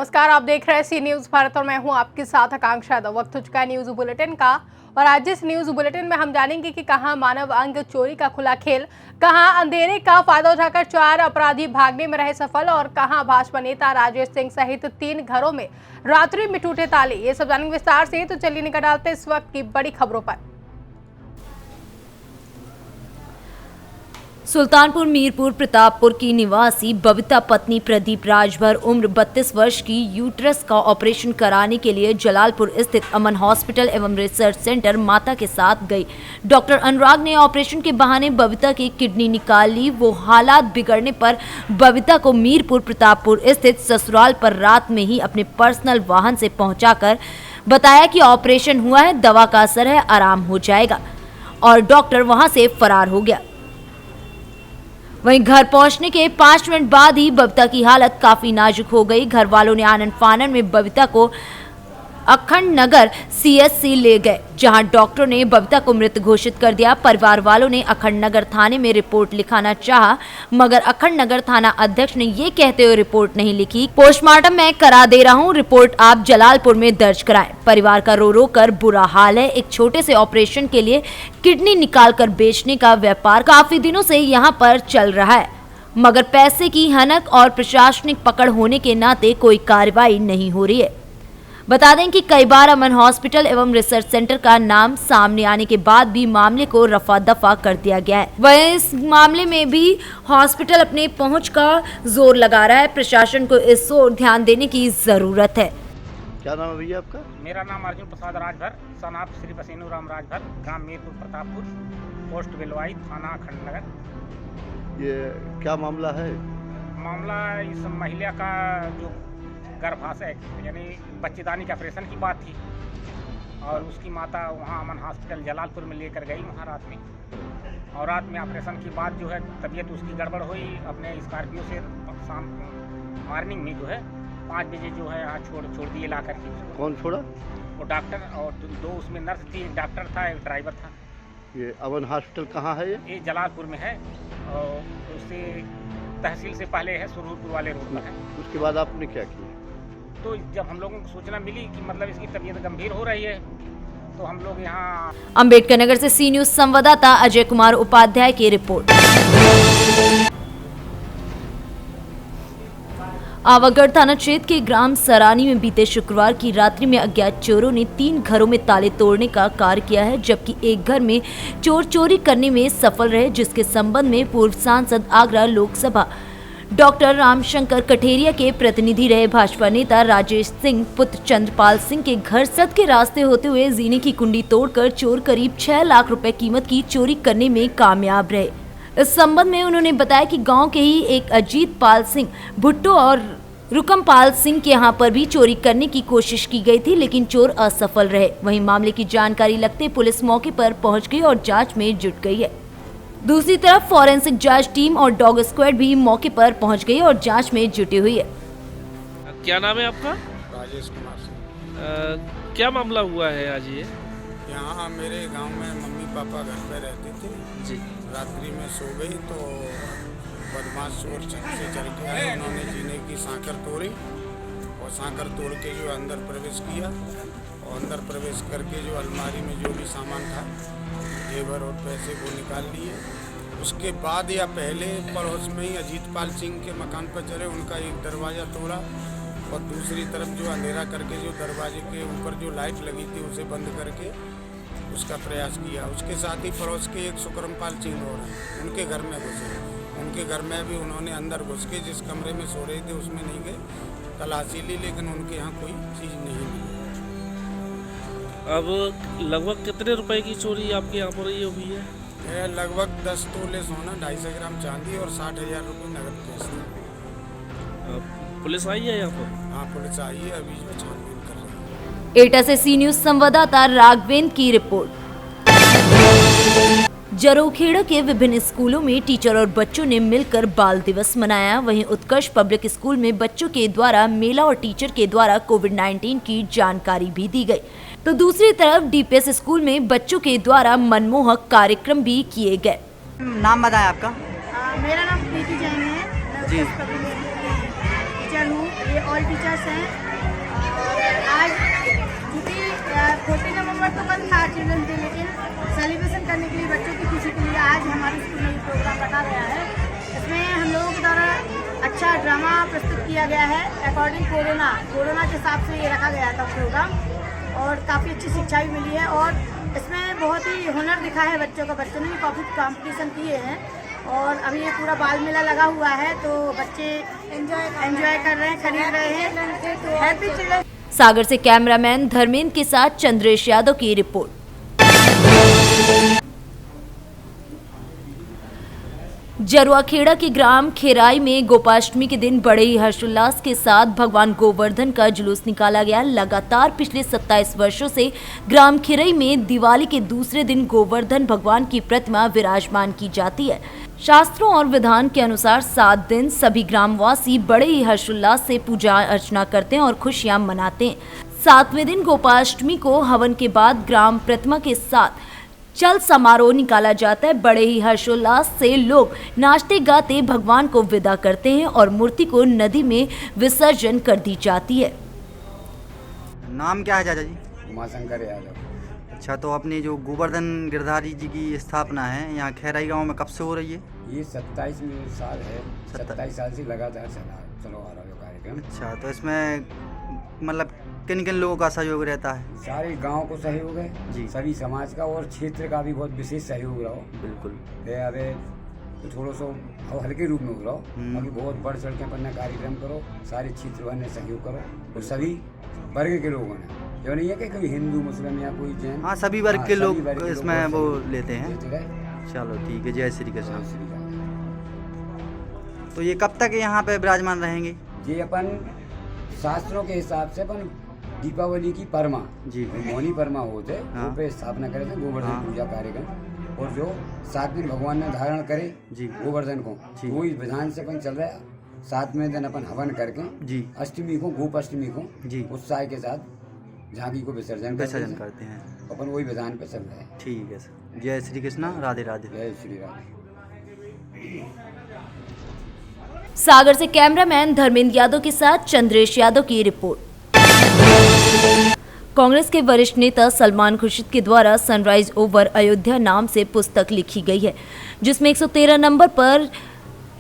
नमस्कार, आप देख रहे हैं सी न्यूज भारत और मैं हूं आपके साथ आकांक्षा यादव। वक्त हो चुका है न्यूज बुलेटिन का और आज इस न्यूज बुलेटिन में हम जानेंगे कि कहां मानव अंग चोरी का खुला खेल, कहां अंधेरे का फायदा उठाकर 4 अपराधी भागने में रहे सफल और कहां भाजपा नेता राजेश सिंह सहित 3 घरों में रात्रि में टूटे ताले। ये सब जानेंगे विस्तार से, तो चलिए निकट डालते इस वक्त की बड़ी खबरों पर। सुल्तानपुर मीरपुर प्रतापपुर की निवासी बबीता पत्नी प्रदीप राजभर उम्र 32 वर्ष की यूट्रस का ऑपरेशन कराने के लिए जलालपुर स्थित अमन हॉस्पिटल एवं रिसर्च सेंटर माता के साथ गई। डॉक्टर अनुराग ने ऑपरेशन के बहाने बबीता की किडनी निकाल ली। वो हालात बिगड़ने पर बबीता को मीरपुर प्रतापपुर स्थित ससुराल पर रात में ही अपने पर्सनल वाहन से पहुंचाकर बताया कि ऑपरेशन हुआ है, दवा का असर है, आराम हो जाएगा, और डॉक्टर वहां से फरार हो गया। वहीं घर पहुंचने के 5 मिनट बाद ही बबीता की हालत काफी नाजुक हो गई। घर वालों ने आनन फानन में बबीता को अखंड नगर CHC ले गए, जहां डॉक्टरों ने बबीता को मृत घोषित कर दिया। परिवार वालों ने अखंड नगर थाने में रिपोर्ट लिखाना चाहा, मगर अखंड नगर थाना अध्यक्ष ने ये कहते हुए रिपोर्ट नहीं लिखी। पोस्टमार्टम मैं करा दे रहा हूं, रिपोर्ट आप जलालपुर में दर्ज कराएं। परिवार का रो रो कर बुरा हाल है। एक छोटे से ऑपरेशन के लिए किडनी निकाल कर बेचने का व्यापार काफी दिनों से यहाँ पर चल रहा है, मगर पैसे की हनक और प्रशासनिक पकड़ होने के नाते कोई कार्रवाई नहीं हो रही है। बता दें कि कई बार अमन हॉस्पिटल एवं रिसर्च सेंटर का नाम सामने आने के बाद भी मामले को रफा दफा कर दिया गया है। वहीं इस मामले में भी हॉस्पिटल अपने पहुंच का जोर लगा रहा है। प्रशासन को इस ओर ध्यान देने की जरूरत है। क्या नाम है भैया आपका? मेरा नाम अर्जुन प्रसाद राजभर, सन ऑफ श्री बसेनु राम राजभर, ग्राम मीरपुर प्रतापपुर, पोस्ट बेलवाई, थाना अखंड नगर। ये क्या मामला है? मामला इस महिला का जो गर्भाशय यानी बच्चेदानी के ऑपरेशन की बात थी और उसकी माता वहाँ अमन हॉस्पिटल जलालपुर में लेकर गई वहाँ रात में, और रात में ऑपरेशन की बाद जो है तबीयत उसकी गड़बड़ हुई। अपने स्कॉर्पियो से शाम मॉर्निंग में जो है 5 बजे जो है यहाँ छोड़ दिए ला करके। कौन छोड़ा? वो डॉक्टर और 2 उसमें नर्स थी, एक डॉक्टर था, एक ड्राइवर था। ये अमन हॉस्पिटल कहाँ है? ये जलालपुर में है और उससे तहसील से पहले है, सुरहुरपुर वाले रोड पर है। उसके बाद आपने क्या किया? तो जब हम लोगों को सूचना मिली कि मतलब इसकी तबीयत गंभीर हो रही है, तो हम लोग यहाँ अंबेडकर नगर से सी न्यूज संवाददाता अजय कुमार उपाध्याय की रिपोर्ट। आवागढ़ थाना क्षेत्र के ग्राम सरानी में बीते शुक्रवार की रात्रि में अज्ञात चोरों ने 3 घरों में ताले तोड़ने का कार्य किया है, जबकि एक घर में चोर चोरी करने में सफल रहे, जिसके संबंध में पूर्व सांसद आगरा लोकसभा डॉक्टर रामशंकर कठेरिया के प्रतिनिधि रहे भाजपा नेता राजेश सिंह पुत्र चंद्रपाल सिंह के घर सद के रास्ते होते हुए जीने की कुंडी तोड़कर चोर करीब 6 लाख रुपए कीमत की चोरी करने में कामयाब रहे। इस संबंध में उन्होंने बताया कि गांव के ही एक अजीत पाल सिंह भुट्टो और रुकमपाल सिंह के यहाँ पर भी चोरी करने की कोशिश की गई थी, लेकिन चोर असफल रहे। वहीं मामले की जानकारी लगते पुलिस मौके पर पहुंच गई और जांच में जुट गई है। दूसरी तरफ फॉरेंसिक जांच टीम और डॉग स्क्वाड भी मौके पर पहुंच गई और जांच में जुटी हुई है। क्या नाम है आपका? राजेश कुमार सिंह। क्या मामला हुआ है आज ये? यहाँ मेरे गांव में मम्मी पापा घर पे रहते थे जी। रात्रि में सो गई तो बदमाश चोर छत से चल के आए। उन्होंने जीने की सांकर तोड़ी और सांकर तोड़ के जो अंदर प्रवेश किया और अंदर प्रवेश करके जो अलमारी में जो भी सामान था, जेवर और पैसे, वो निकाल लिए। उसके बाद या पहले पड़ोस में ही अजीत पाल सिंह के मकान पर चले, उनका एक दरवाज़ा तोड़ा और दूसरी तरफ जो अंधेरा करके जो दरवाजे के ऊपर जो लाइट लगी थी उसे बंद करके उसका प्रयास किया। उसके साथ ही पड़ोस के एक सुकरमपाल सिंह और हैं, उनके घर में घुसे। उनके घर में भी उन्होंने अंदर घुस के जिस कमरे में सो रहे थे उसमें नहीं गए, तलाशी ली, लेकिन उनके यहाँ कोई चीज़ नहीं मिली। अब लगभग कितने रुपए की चोरी आपके यहाँ पर ये हुई है? लगभग 10 तोले सोना, 250 ग्राम चांदी और 60,000 रुपये नगद कैश थे। पुलिस आई है यहाँ पर? हाँ, पुलिस आई है, अभी जो छानबीन कर रही है। एटा से सी न्यूज संवाददाता राघवेंद्र की रिपोर्ट। जरोखेड़ा के विभिन्न स्कूलों में टीचर और बच्चों ने मिलकर बाल दिवस मनाया। वहीं उत्कर्ष पब्लिक स्कूल में बच्चों के द्वारा मेला और टीचर के द्वारा कोविड-19 की जानकारी भी दी गई, तो दूसरी तरफ DPS स्कूल में बच्चों के द्वारा मनमोहक कार्यक्रम भी किए गए। नाम बताएं आपका? मेरा नाम प्रीति जैन है। मैं टीचर हूँ। ये ऑल टीचर्स हैं। और आज क्योंकि 14 नवंबर तो बंद था चिल्ड्रंस डे, लेकिन सेलिब्रेशन करने के लिए बच्चों की खुशी के लिए आज हमारे स्कूल में प्रोग्राम रखा गया है। इसमें हम लोगों के द्वारा अच्छा ड्रामा प्रस्तुत किया गया है अकॉर्डिंग कोरोना के हिसाब से ये रखा गया था प्रोग्राम, और काफ़ी अच्छी शिक्षा भी मिली है। और इसमें बहुत ही हुनर दिखा है बच्चों ने भी काफ़ी कॉम्पिटिशन किए हैं। और अभी ये पूरा बाल मेला लगा हुआ है, तो बच्चे एंजॉय कर रहे हैं, खरीद रहे हैं। Happy children. सागर से कैमरामैन धर्मेंद्र के साथ चंद्रेश यादव की रिपोर्ट। जरुआखेड़ा के ग्राम खेराई में गोपाष्टमी के दिन बड़े ही हर्षोल्लास के साथ भगवान गोवर्धन का जुलूस निकाला गया। लगातार पिछले 27 वर्षों से ग्राम खेराई में दिवाली के दूसरे दिन गोवर्धन भगवान की प्रतिमा विराजमान की जाती है। शास्त्रों और विधान के अनुसार 7 दिन सभी ग्रामवासी बड़े ही हर्षोल्लास से पूजा अर्चना करते हैं और खुशियां मनाते हैं। 7वें दिन गोपाष्टमी को हवन के बाद ग्राम प्रतिमा के साथ चल समारोह निकाला जाता है। बड़े ही हर्षोल्लास से लोग नाचते गाते भगवान को विदा करते हैं और मूर्ति को नदी में विसर्जन कर दी जाती है। नाम क्या है चाचा जी? उमाशंकर यादव। अच्छा, तो अपनी जो गोवर्धन गिरधारी जी की स्थापना है यहाँ खेराई गांव में कब से हो रही है? ये 27 साल है, 27 साल से लगातार चलो आ रहा है कार्यक्रम। अच्छा, तो इसमें मतलब किन किन लोगों का सहयोग रहता है? सारे गांव को सहयोग है जी, सभी समाज का और क्षेत्र का भी बहुत विशेष सहयोग रहा। बिल्कुल। अरे तो थोड़ा सा हल्के रूप में हो रहा, अभी बहुत बढ़ चढ़ के अपना कार्यक्रम करो, सारे क्षेत्र वाले ने सहयोग करो और सभी वर्ग के लोगों ने, जो नहीं है कि कोई हिंदू मुस्लिम या कोई जैन, हाँ सभी वर्ग के लोग इसमें वो लेते हैं। चलो ठीक है, जय श्री कृष्ण। तो ये कब तक यहाँ पे विराजमान रहेंगे? ये अपन शास्त्रों के हिसाब से अपन दीपावली की परमा जी मौनी परमा होते हाँ। वो पे स्थापना करे थे गोवर्धन पूजा कार्यक्रम, और जो 7 दिन भगवान ने धारण करे जी गोवर्धन को, वो इस विधान से अपन चल रहा है। 7वें दिन अपन हवन करके जी अष्टमी को गोपाष्टमी को जी उत्साह के साथ झांकी को विसर्जन करते हैं। अपन वही विधान पे चल रहे हैं। ठीक है सर, जय श्री कृष्ण, राधे राधे। जय श्री राधे। सागर से कैमरामैन धर्मेंद्र यादव के साथ चंद्रेश यादव की रिपोर्ट। कांग्रेस के वरिष्ठ नेता सलमान खुर्शीद के द्वारा सनराइज ओवर अयोध्या नाम से पुस्तक लिखी गई है, जिसमें 113 नंबर पर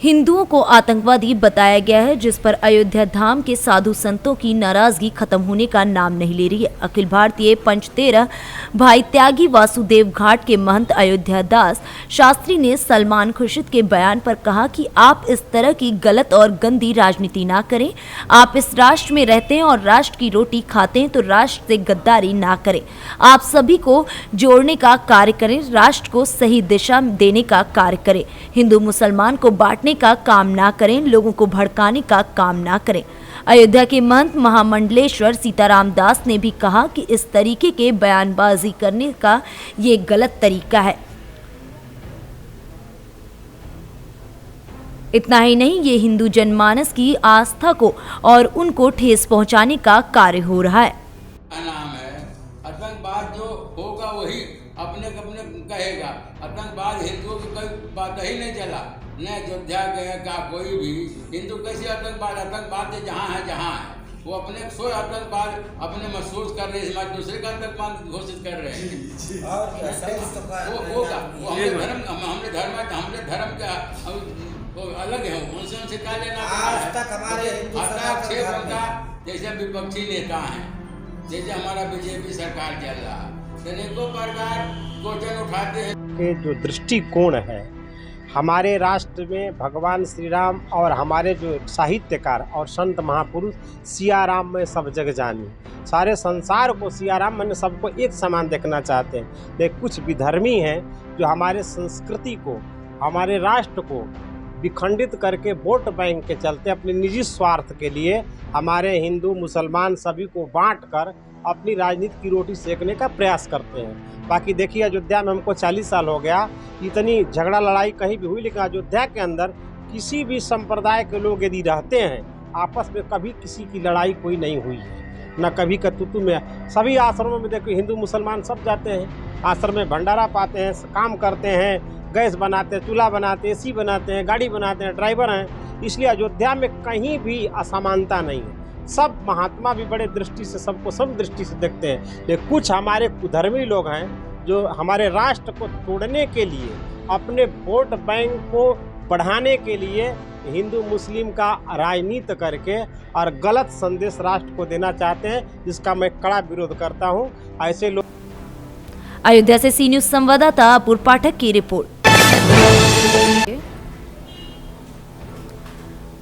हिंदुओं को आतंकवादी बताया गया है, जिस पर अयोध्या धाम के साधु संतों की नाराजगी खत्म होने का नाम नहीं ले रही है। अखिल भारतीय पंचतेरह भाई त्यागी वासुदेव घाट के महंत अयोध्या दास शास्त्री ने सलमान खुर्शीद के बयान पर कहा कि आप इस तरह की गलत और गंदी राजनीति ना करें। आप इस राष्ट्र में रहते हैं और राष्ट्र की रोटी खाते हैं, तो राष्ट्र से गद्दारी ना करें। आप सभी को जोड़ने का कार्य करें, राष्ट्र को सही दिशा देने का कार्य करें। हिंदू मुसलमान को बांटने का काम ना करें, लोगों को भड़काने का काम ना करें। अयोध्या के महंत महामंडलेश्वर सीताराम दास ने भी कहा कि इस तरीके के बयानबाजी करने का ये गलत तरीका है। इतना ही नहीं, ये हिंदू जनमानस की आस्था को और उनको ठेस पहुंचाने का कार्य हो रहा है। नाम है आतंकवाद, जो होगा वही अपने कहेगा। आतंकवाद हिंदुओं की कोई बात ही नहीं चला, न अयोध्या गया का कोई भी हिंदू कैसे आतंकवाद जहाँ है वो अपने सो आतंकवाद अपने महसूस कर रहे हैं, दूसरे का आतंकवाद घोषित कर रहे हैं। वो हमने धर्म का अलग है, उनसे क्या लेना। जैसे विपक्षी नेता हैं, जैसे हमारा बीजेपी सरकार चल रहा, अनेकों प्रकार क्वेश्चन उठाते हैं के जो दृष्टिकोण है हमारे राष्ट्र में भगवान श्री राम और हमारे जो साहित्यकार और संत महापुरुष सिया राम में सब जग जानी, सारे संसार को सिया राम मैंने सबको एक समान देखना चाहते हैं। लेकिन कुछ विधर्मी हैं जो हमारे संस्कृति को, हमारे राष्ट्र को विखंडित करके वोट बैंक के चलते अपने निजी स्वार्थ के लिए हमारे हिंदू मुसलमान सभी को बांट कर अपनी राजनीति की रोटी सेकने का प्रयास करते हैं। बाकी देखिए, अयोध्या में हमको 40 साल हो गया, इतनी झगड़ा लड़ाई कहीं भी हुई, लेकिन अयोध्या के अंदर किसी भी संप्रदाय के लोग यदि रहते हैं आपस में कभी किसी की लड़ाई कोई नहीं हुई है, न कभी कतुतु में। सभी आश्रमों में देखो हिंदू मुसलमान सब जाते हैं, आश्रम में भंडारा पाते हैं, काम करते हैं, गैस बनाते हैं, चूल्हा बनाते हैं, एसी बनाते हैं, गाड़ी बनाते हैं, ड्राइवर हैं। इसलिए अयोध्या में कहीं भी असमानता नहीं है। सब महात्मा भी बड़े दृष्टि से सबको सब दृष्टि से देखते हैं, लेकिन कुछ हमारे कुधर्मी लोग हैं जो हमारे राष्ट्र को तोड़ने के लिए, अपने वोट बैंक को बढ़ाने के लिए हिंदू मुस्लिम का राजनीति करके और गलत संदेश राष्ट्र को देना चाहते हैं, जिसका मैं कड़ा विरोध करता हूं। ऐसे लोग। अयोध्या से सी न्यूज संवाददाता अपूर्व पाठक की रिपोर्ट।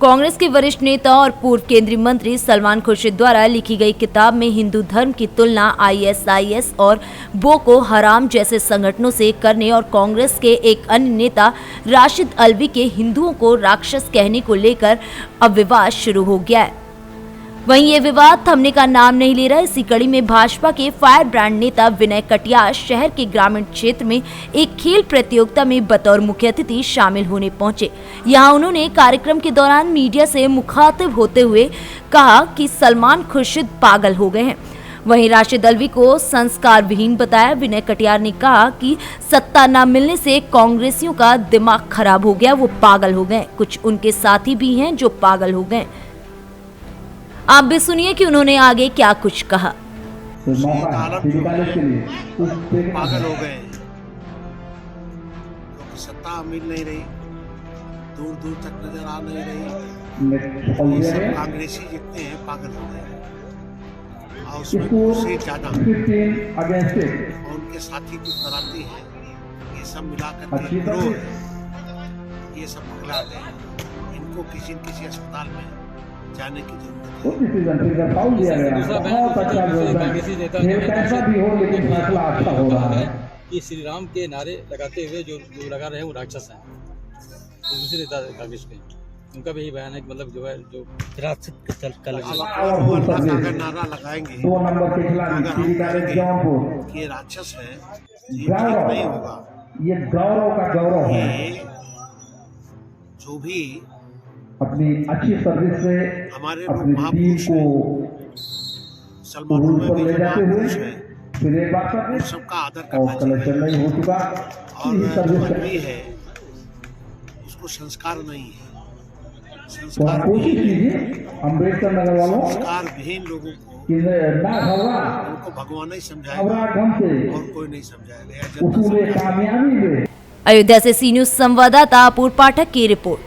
कांग्रेस के वरिष्ठ नेता और पूर्व केंद्रीय मंत्री सलमान खुर्शीद द्वारा लिखी गई किताब में हिंदू धर्म की तुलना ISIS और बोको हराम जैसे संगठनों से करने और कांग्रेस के एक अन्य नेता राशिद अल्वी के हिंदुओं को राक्षस कहने को लेकर अब विवाद शुरू हो गया है। वहीं ये विवाद थमने का नाम नहीं ले रहा। इसी कड़ी में भाजपा के फायर ब्रांड नेता विनय कटियार शहर के ग्रामीण क्षेत्र में एक खेल प्रतियोगिता में बतौर मुख्य अतिथि शामिल होने पहुंचे। यहां उन्होंने कार्यक्रम के दौरान मीडिया से मुखातिब होते हुए कहा कि सलमान खुर्शीद पागल हो गए हैं। वहीं राशिद अल्वी को संस्कार विहीन बताया। विनय कटियार ने कहा कि सत्ता न मिलने से कांग्रेसियों का दिमाग खराब हो गया, वो पागल हो गए। कुछ उनके साथी भी हैं जो पागल हो गए। आप भी सुनिए कि उन्होंने आगे क्या कुछ कहा। पागल हो गए, क्योंकि सत्ता मिल नहीं रही, दूर दूर तक नजर आ नहीं रही। ये सब कांग्रेसी जितने हैं पागल हो गए और उससे ज्यादा और उनके साथी जो कराते हैं, ये सब मिलाकर के ग्रोह है, ये सब पगला गए। इनको किसी न किसी अस्पताल में जाने की जरूरत है कि श्री राम के नारे लगाते हुए जो लगा रहे हैं वो राक्षस हैं। तो दूसरे नेता कांग्रेस के उनका भी यही बयान है कि मतलब जो है जो नारा लगाएंगे कि ये राक्षस है, ये ठीक नहीं होगा। ये गौरव का गौरव है। जो भी अपनी अच्छी सर्विस से हमारे अपनी टीम को सलमान में भी ले जाते हुए फिर एक बार कर सबका आदर और कलेक्शन नहीं हो चुका और भी है, उसको संस्कार नहीं है। संस्कार कोशिश कीजिए अम्बेडकर नगर वालों संस्कार विहीन लोगों को उनको भगवान ही समझाएगा और कोई नहीं समझाएगा। अयोध्या से सी न्यूज संवाददाता अपूर्व पाठक की रिपोर्ट।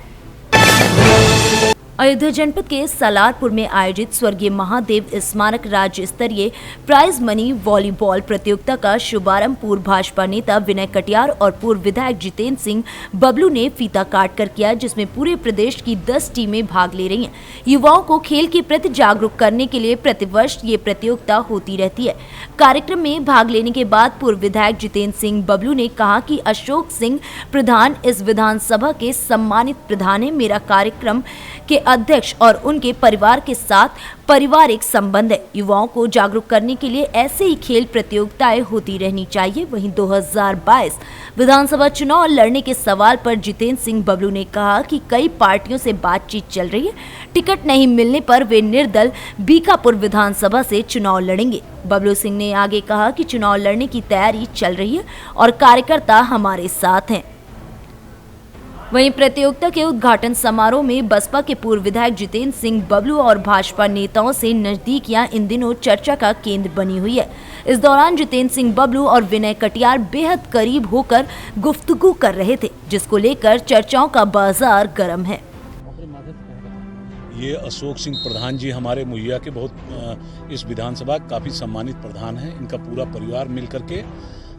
अयोध्या जनपद के सलारपुर में आयोजित स्वर्गीय महादेव स्मारक राज्य स्तरीय प्राइज मनी वॉलीबॉल प्रतियोगिता का शुभारंभ पूर्व भाजपा नेता विनय कटियार और पूर्व विधायक जितेंद्र सिंह बबलू ने फीता काटकर किया, जिसमें पूरे प्रदेश की 10 टीमें भाग ले रही हैं। युवाओं को खेल के प्रति जागरूक करने के लिए प्रतिवर्ष ये प्रतियोगिता होती रहती है। कार्यक्रम में भाग लेने के बाद पूर्व विधायक जितेंद्र सिंह बबलू ने कहा कि अशोक सिंह प्रधान इस विधानसभा के सम्मानित प्रधान है। मेरा कार्यक्रम के अध्यक्ष और उनके परिवार के साथ पारिवारिक संबंध है। युवाओं को जागरूक करने के लिए ऐसे ही खेल प्रतियोगिताएं होती रहनी चाहिए। वहीं 2022 विधानसभा चुनाव लड़ने के सवाल पर जितेंद्र सिंह बबलू ने कहा कि कई पार्टियों से बातचीत चल रही है, टिकट नहीं मिलने पर वे निर्दल बीकापुर विधानसभा से चुनाव लड़ेंगे। बबलू सिंह ने आगे कहा कि चुनाव लड़ने की तैयारी चल रही है और कार्यकर्ता हमारे साथ हैं। वहीं प्रतियोगिता के उद्घाटन समारोह में बसपा के पूर्व विधायक जितेंद्र सिंह बबलू और भाजपा नेताओं से नजदीकियां इन दिनों चर्चा का केंद्र बनी हुई है। इस दौरान जितेंद्र सिंह बबलू और विनय कटियार बेहद करीब होकर गुफ्तगू कर रहे थे, जिसको लेकर चर्चाओं का बाजार गर्म है। ये अशोक सिंह प्रधान जी हमारे मुहैया के बहुत इस विधानसभा काफ़ी सम्मानित प्रधान हैं। इनका पूरा परिवार मिल करके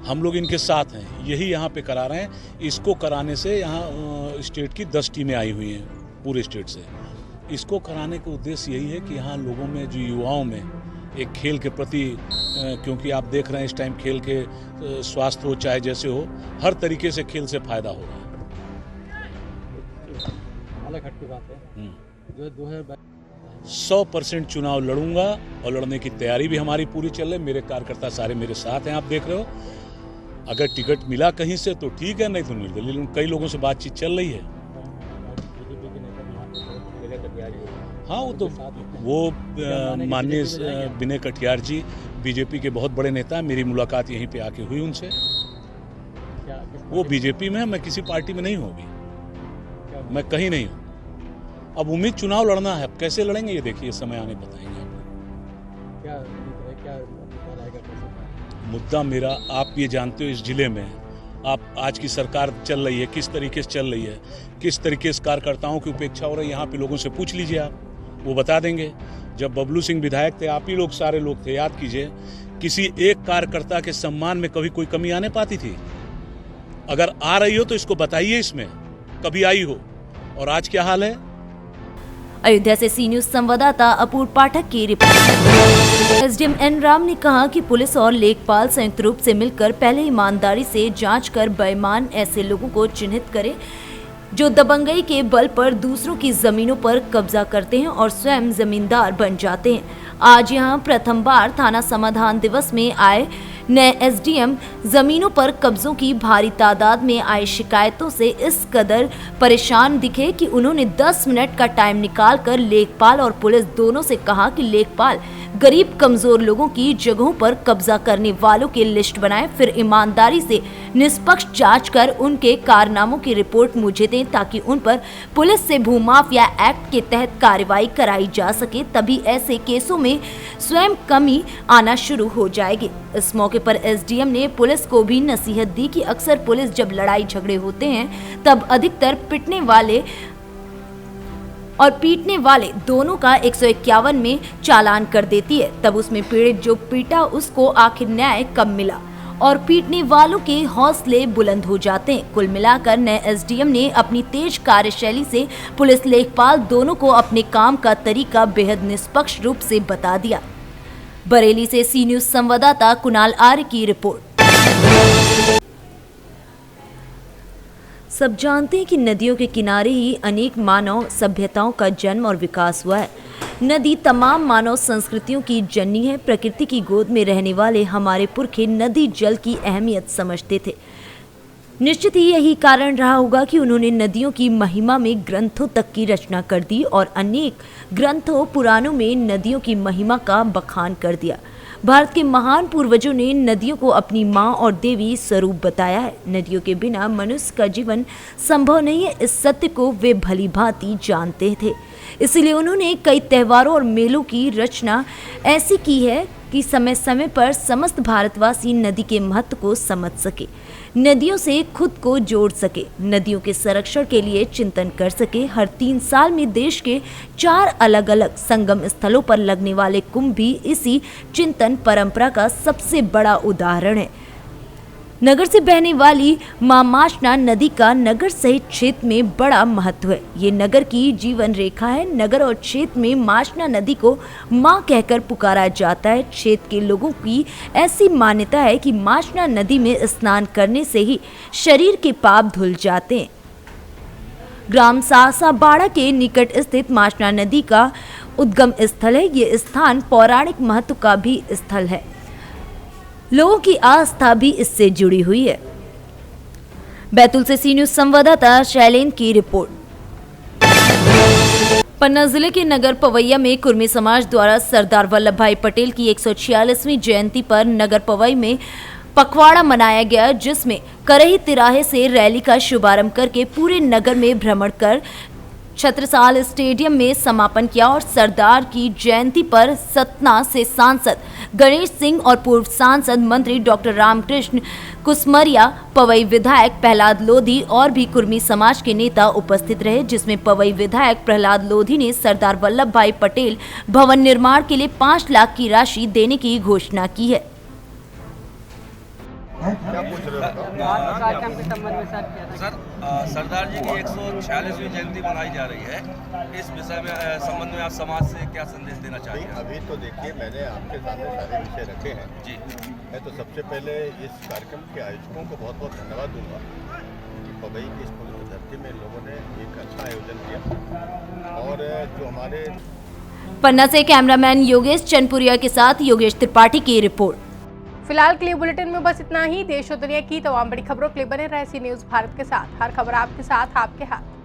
हम लोग इनके साथ हैं, यही यहाँ पे करा रहे हैं। इसको कराने से यहाँ स्टेट की 10 टीमें आई हुई हैं पूरे स्टेट से। इसको कराने का उद्देश्य यही है कि यहाँ लोगों में जो युवाओं में एक खेल के प्रति, क्योंकि आप देख रहे हैं इस टाइम खेल के स्वास्थ्य हो चाहे जैसे हो, हर तरीके से खेल से फायदा हो रहा है। 100% चुनाव लड़ूंगा और लड़ने की तैयारी भी हमारी पूरी चल रही है। मेरे कार्यकर्ता सारे मेरे साथ हैं, आप देख रहे हो। अगर टिकट मिला कहीं से तो ठीक है, नहीं तो निर्दलीय। लेकिन कई लोगों से बातचीत चल रही है। हाँ, वो माननीय विनय कटियार जी बीजेपी के बहुत बड़े नेता हैं। मेरी मुलाकात यहीं पे आके हुई उनसे। वो बीजेपी में है, मैं किसी पार्टी में नहीं हूँ अभी, मैं कहीं नहीं हूँ। अब उम्मीद चुनाव लड़ना है, अब कैसे लड़ेंगे ये देखिए, समय आने बताएंगे आपको। मुद्दा मेरा, आप ये जानते हो इस जिले में आप आज की सरकार चल रही है, किस तरीके से चल रही है, किस तरीके से कार्यकर्ताओं की उपेक्षा हो रही है, यहाँ पे लोगों से पूछ लीजिए आप, वो बता देंगे। जब बबलू सिंह विधायक थे, आप ही लोग सारे लोग थे, याद कीजिए, किसी एक कार्यकर्ता के सम्मान में कभी कोई कमी आने पाती थी? अगर आ रही हो तो इसको बताइए, इसमें कभी आई हो। और आज क्या हाल है? अयोध्या से सी न्यूज संवाददाता अपूर्व पाठक की रिपोर्ट। एसडीएम एन राम ने कहा कि पुलिस और लेखपाल संयुक्त रूप से मिलकर पहले ईमानदारी से जांच कर बेईमान ऐसे लोगों को चिन्हित करें जो दबंगई के बल पर दूसरों की जमीनों पर कब्जा करते हैं और स्वयं जमींदार बन जाते हैं। आज यहां प्रथम बार थाना समाधान दिवस में आए नए एसडीएम जमीनों पर कब्जों की भारी तादाद में आई शिकायतों से इस कदर परेशान दिखे कि उन्होंने 10 मिनट का टाइम निकालकर लेखपाल और पुलिस दोनों से कहा कि लेखपाल गरीब कमजोर लोगों की जगहों पर कब्जा करने वालों की लिस्ट बनाएं, फिर ईमानदारी से निष्पक्ष जांच कर उनके कारनामों की रिपोर्ट मुझे दें ताकि उन पर पुलिस से भूमाफिया एक्ट के तहत कार्रवाई कराई जा सके। तभी ऐसे केसों में स्वयं कमी आना शुरू हो जाएगी। इस मौके पर एसडीएम ने पुलिस को भी नसीहत दी कि अक्सर पुलिस जब लड़ाई झगड़े होते हैं तब अधिकतर पिटने वाले और पीटने वाले दोनों का 151 में चालान कर देती है। तब उसमें पीड़ित जो पीटा उसको आखिर न्याय कब मिला और पीटने वालों के हौसले बुलंद हो जाते हैं। कुल मिलाकर नए एसडीएम ने अपनी तेज कार्यशैली से पुलिस लेखपाल दोनों को अपने काम का तरीका बेहद निष्पक्ष रूप से बता दिया। बरेली से सी न्यूज संवाददाता कुणाल आर्य की रिपोर्ट। सब जानते हैं कि नदियों के किनारे ही अनेक मानव सभ्यताओं का जन्म और विकास हुआ है। नदी तमाम मानव संस्कृतियों की जननी है। प्रकृति की गोद में रहने वाले हमारे पुरखे नदी जल की अहमियत समझते थे। निश्चित ही यही कारण रहा होगा कि उन्होंने नदियों की महिमा में ग्रंथों तक की रचना कर दी और अनेक ग्रंथों पुराणों में नदियों की महिमा का बखान कर दिया। भारत के महान पूर्वजों ने नदियों को अपनी माँ और देवी स्वरूप बताया है। नदियों के बिना मनुष्य का जीवन संभव नहीं है, इस सत्य को वे भली भांति जानते थे। इसलिए उन्होंने कई त्योहारों और मेलों की रचना ऐसी की है कि समय समय पर समस्त भारतवासी नदी के महत्व को समझ सके, नदियों से खुद को जोड़ सके, नदियों के संरक्षण के लिए चिंतन कर सके। हर 3 साल में देश के 4 अलग अलग संगम स्थलों पर लगने वाले कुंभ भी इसी चिंतन परंपरा का सबसे बड़ा उदाहरण है। नगर से बहने वाली मां माचना नदी का नगर सहित क्षेत्र में बड़ा महत्व है। ये नगर की जीवन रेखा है। नगर और क्षेत्र में माचना नदी को मां कहकर पुकारा जाता है। क्षेत्र के लोगों की ऐसी मान्यता है कि माचना नदी में स्नान करने से ही शरीर के पाप धुल जाते हैं। ग्राम सासाबाड़ा के निकट स्थित माचना नदी का उद्गम स्थल है। ये स्थान पौराणिक महत्व का भी स्थल है। लोगों की आस्था भी इससे जुड़ी हुई है। बैतूल से सी न्यूज संवाददाता शैलेंद्र की रिपोर्ट। पन्ना जिले के नगर पवैया में कुर्मी समाज द्वारा सरदार वल्लभ भाई पटेल की 146वीं जयंती पर नगर पवई में पखवाड़ा मनाया गया, जिसमें करही तिराहे से रैली का शुभारंभ करके पूरे नगर में भ्रमण कर छत्रसाल स्टेडियम में समापन किया और सरदार की जयंती पर सतना से सांसद गणेश सिंह और पूर्व सांसद मंत्री डॉक्टर रामकृष्ण कुसमरिया, पवई विधायक प्रहलाद लोधी और भी कुर्मी समाज के नेता उपस्थित रहे, जिसमें पवई विधायक प्रहलाद लोधी ने सरदार वल्लभ भाई पटेल भवन निर्माण के लिए 5 लाख की राशि देने की घोषणा की है। सर, सरदार जी की 146वीं जयंती मनाई जा रही है, इस विषय में संबंध में आप समाज से क्या संदेश देना चाहते हैं? अभी तो देखिए, मैंने आपके सामने सारे विषय रखे हैं जी। मैं तो सबसे पहले इस कार्यक्रम के आयोजकों को बहुत बहुत धन्यवाद दूंगा कि पवई की इस पवित्र धरती में लोगों ने एक अच्छा आयोजन किया। और जो हमारे पन्ना से कैमरामैन योगेश चनपुरिया के साथ योगेश त्रिपाठी की रिपोर्ट। फिलहाल के लिए बुलेटिन में बस इतना ही। देश और दुनिया की तमाम बड़ी खबरों के लिए बने रहे सी न्यूज भारत के साथ। हर खबर आपके साथ, आपके हाथ।